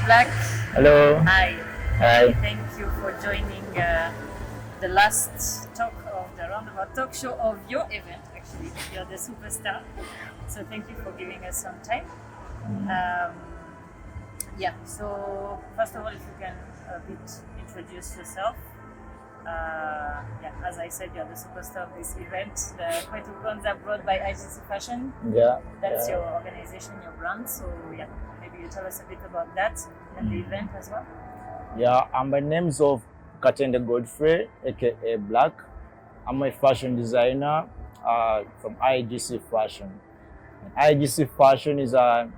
Blak. Hello. Hi. Hi. Thank you for joining the last talk of the Roundabout talk show of your event. Actually, you're the superstar. So thank you for giving us some time. So first of all, if you can a bit introduce yourself. As I said, you're the superstar of this event, the Kwetu Kwanza brought by IGC Fashion. That's your organization, your brand. So maybe you tell us a bit about that and the event as well. My name is Katende Godfrey, aka Blak. I'm a fashion designer from IGC Fashion. IGC Fashion is a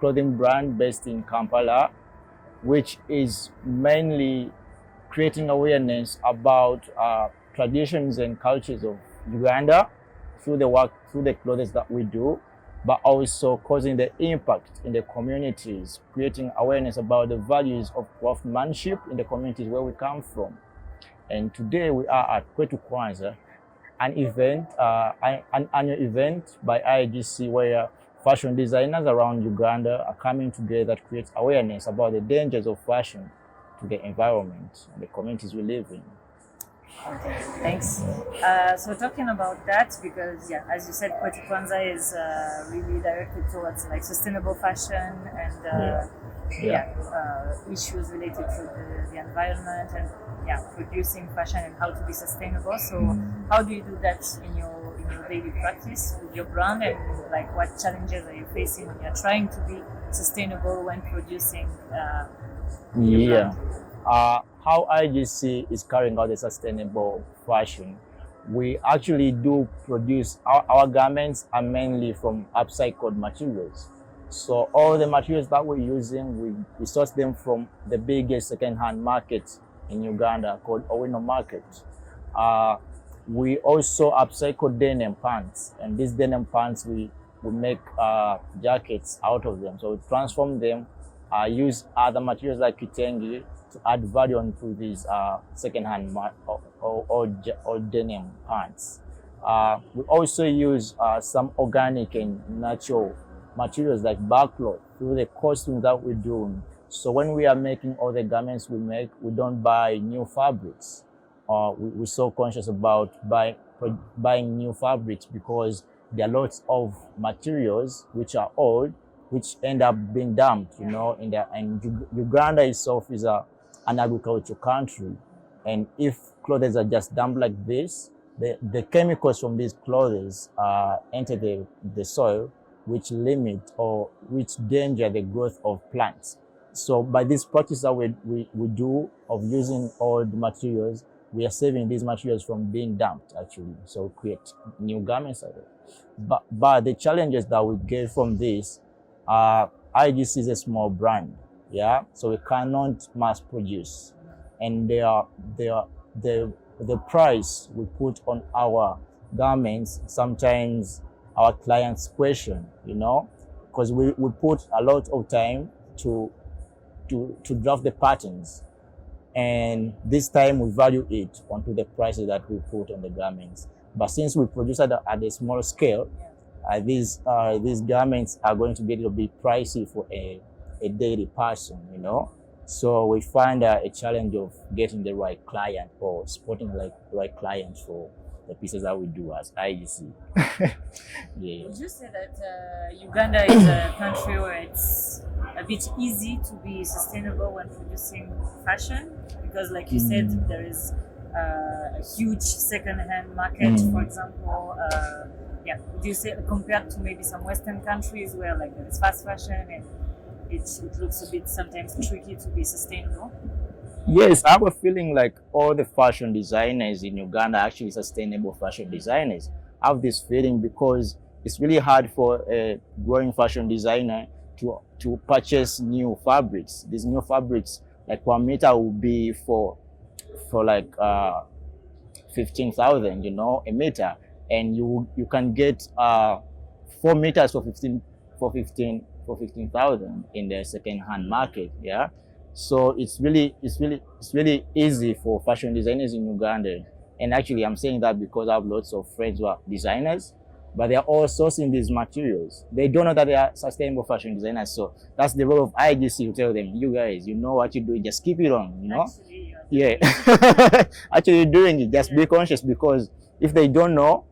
clothing brand based in Kampala, which is mainly creating awareness about traditions and cultures of Uganda through the clothes that we do, but also causing the impact in the communities, creating awareness about the values of craftsmanship in the communities where we come from. And today we are at Kwetu Kwanza, an annual event by IGC where fashion designers around Uganda are coming together to create awareness about the dangers of fashion to the environment and the communities we live in. Okay, thanks. So talking about that, because as you said, Kwetu Kwanza is really directed towards like sustainable fashion and issues related to the environment and producing fashion and how to be sustainable. So how do you do that in your daily practice with your brand, and like what challenges are you facing when you're trying to be sustainable when producing? How IGC is carrying out the sustainable fashion, we actually do produce our garments are mainly from upcycled materials. So all the materials that we're using, we source them from the biggest second-hand market in Uganda called Owino Market. We also upcycle denim pants, and these denim pants we make jackets out of them. So we transform them, use other materials like kitenge to add value onto these second-hand or denim pants. We also use some organic and natural materials like backcloth through the costumes that we're doing. So when we are making all the garments we make, we don't buy new fabrics. We're so conscious about buying new fabrics because there are lots of materials which are old, which end up being dumped, and Uganda itself is an agricultural country. And if clothes are just dumped like this, the chemicals from these clothes enter the soil, which limit or which danger the growth of plants. So by this practice that we do of using old materials, we are saving these materials from being dumped actually. So create new garments out of it. But the challenges that we get from this, IGC is a small brand, so we cannot mass produce, and the price we put on our garments, sometimes our clients question, because we put a lot of time to draft the patterns, and this time we value it onto the prices that we put on the garments. But since we produce at a small scale, these garments are going to be a little bit pricey for a daily person, So we find a challenge of getting the right client or spotting the right client for the pieces that we do as IGC. Would you say that Uganda is a country where it's a bit easy to be sustainable when producing fashion? Because like you said, there is a huge second-hand market, for example. Would you say compared to maybe some Western countries where like there is fast fashion and it looks a bit sometimes tricky to be sustainable? Yes, I have a feeling like all the fashion designers in Uganda are actually sustainable fashion designers. I have this feeling because it's really hard for a growing fashion designer to purchase new fabrics. These new fabrics, like 1 meter will be for like 15,000, a meter, and you can get 4 meters for 15,000 in the second-hand market. So it's really easy for fashion designers in Uganda. And actually I'm saying that because I have lots of friends who are designers, but they are all sourcing these materials. They don't know that they are sustainable fashion designers. So that's the role of IGC to tell them, you guys, you know what you do, just keep it on, you know? Actually, Yeah. Actually doing it, just be conscious, because if they don't know,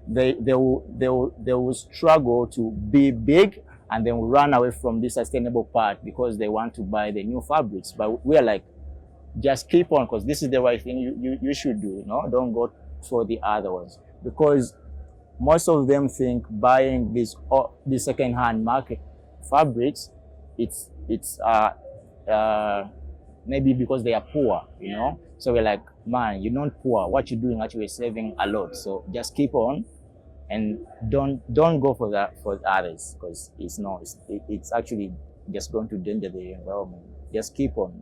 they will struggle to be big and then run away from the sustainable part because they want to buy the new fabrics. But we are like, just keep on, because this is the right thing you should do, you know? Don't go for the other ones, because most of them think buying this second-hand market fabrics, it's maybe because they are poor, you know. So we're like, man, you're not poor. What you're doing actually is saving a lot. So just keep on, and don't go for that for others, because it's actually just going to danger the environment. Just keep on.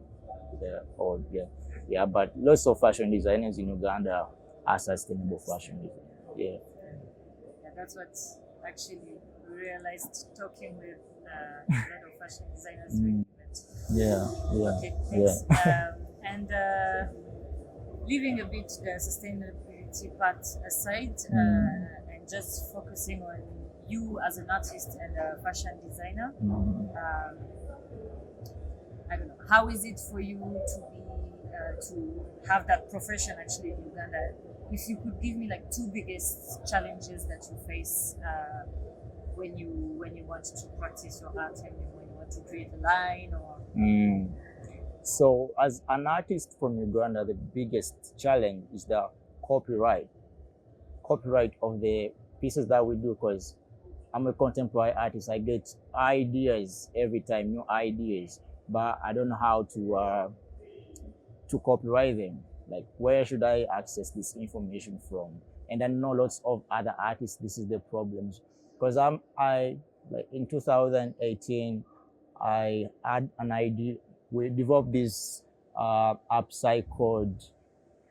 But lots of fashion designers in Uganda are sustainable fashion designers. Yeah, that's what actually we realized talking with a lot of fashion designers. Okay, thanks. And leaving a bit the sustainability part aside, and just focusing on you as an artist and a fashion designer, I don't know, how is it for you to be to have that profession actually in Uganda? If you could give me like 2 biggest challenges that you face when you want to practice your art and when you want to create a line or. So as an artist from Uganda, the biggest challenge is the copyright of the pieces that we do, because I'm a contemporary artist. I get ideas every time, new ideas, but I don't know how to copyright them. Like, where should I access this information from? And I know lots of other artists, this is the problems. Because like in 2018, I had an idea. We developed this upcycled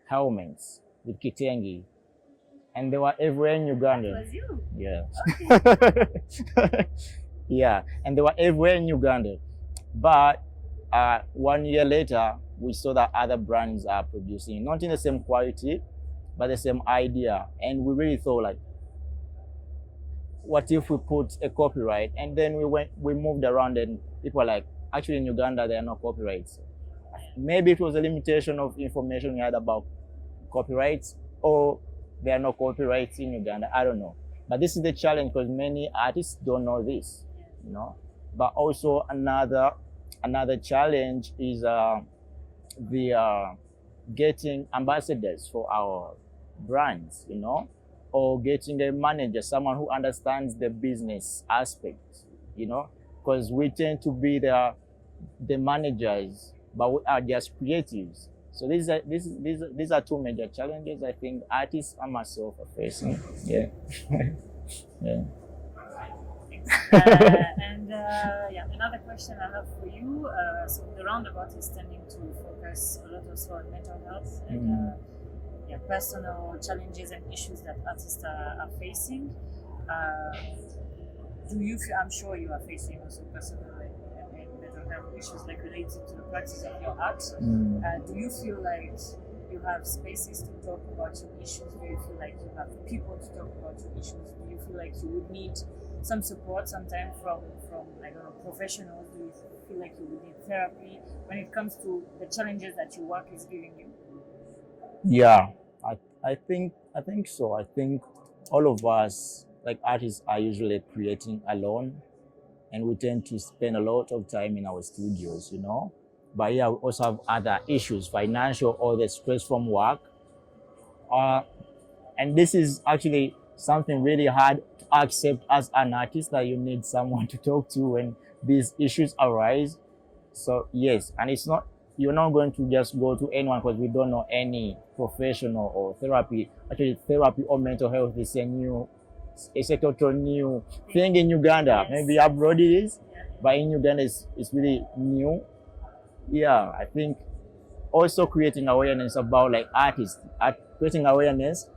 helmets with Kitenge, and they were everywhere in Uganda. That was you? Yeah. Okay. Yeah, and they were everywhere in Uganda. But 1 year later, we saw that other brands are producing, not in the same quality, but the same idea. And we really thought, like, what if we put a copyright? And then we moved around, and people were like, actually in Uganda, there are no copyrights. Maybe it was a limitation of information we had about copyrights, or there are no copyrights in Uganda. I don't know. But this is the challenge, because many artists don't know this, you know. But also another challenge is getting ambassadors for our brands, you know, or getting a manager, someone who understands the business aspect, you know, because we tend to be the managers, but we are just creatives. So these are 2 major challenges I think artists and myself are facing. Yeah. Yeah. Another question I have for you. So the Roundabout is tending to focus a lot also on mental health and personal challenges and issues that artists are facing. Do you feel, I'm sure you are facing also personal and mental health issues like related to the practice of your art. Do you feel like you have spaces to talk about your issues? Do you feel like you have people to talk about your issues? Do you feel like you would need some support sometimes from I don't know, professionals? Do you feel like you would need therapy when it comes to the challenges that your work is giving you? Yeah, I think so. I think all of us, like artists, are usually creating alone, and we tend to spend a lot of time in our studios, you know. But yeah, we also have other issues, financial, or the stress from work. And this is actually something really hard to accept as an artist, that you need someone to talk to when these issues arise. So yes, and it's not, you're not going to just go to anyone, because we don't know any professional or therapy. Actually, therapy or mental health is a total new thing in Uganda. Yes. Maybe abroad it is, but in Uganda it's really new. Yeah, I think also creating awareness about like artists, creating awareness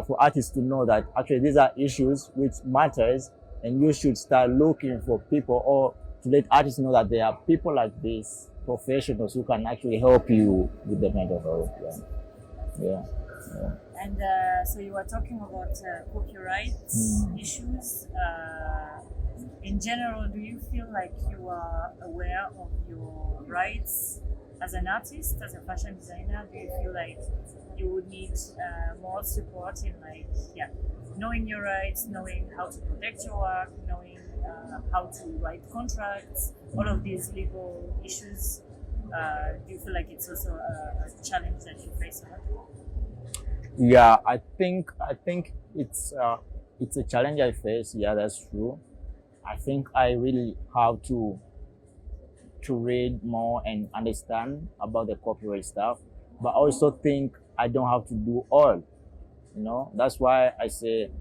for artists to know that actually these are issues which matters, and you should start looking for people, or to let artists know that there are people like this, professionals who can actually help you with the mental health. Yeah. And so you were talking about copyright issues. In general, do you feel like you are aware of your rights as an artist, as a fashion designer? Do you feel like you would need more support in knowing your rights, knowing how to protect your work, knowing how to write contracts, all of these legal issues? Do you feel like it's also a challenge that you face a lot? Yeah, I think it's a challenge I face. Yeah, that's true. I think I really have to read more and understand about the copyright stuff, but I also think I don't have to do all. That's why I say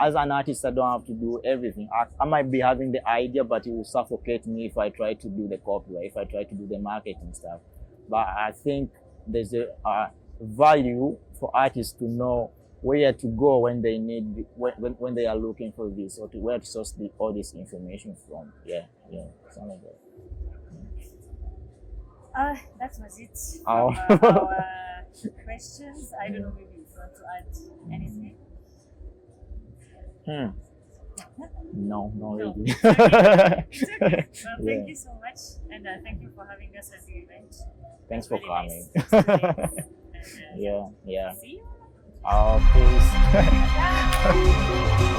as an artist, I don't have to do everything. I might be having the idea, but it will suffocate me if I try to do the copyright, if I try to do the marketing stuff. But I think there's a value for artists to know where to go when they need when they are looking for this, or to where to source all this information from. Yeah, something like that. That was it Oh. from our questions. I don't know, maybe you want to add anything? No, not No. really. It's okay. It's okay. Well, Yeah. thank you so much, and thank you for having us at the event. Thanks for Really coming. nice experience. And, Yeah. see you. Oh, please. Bye.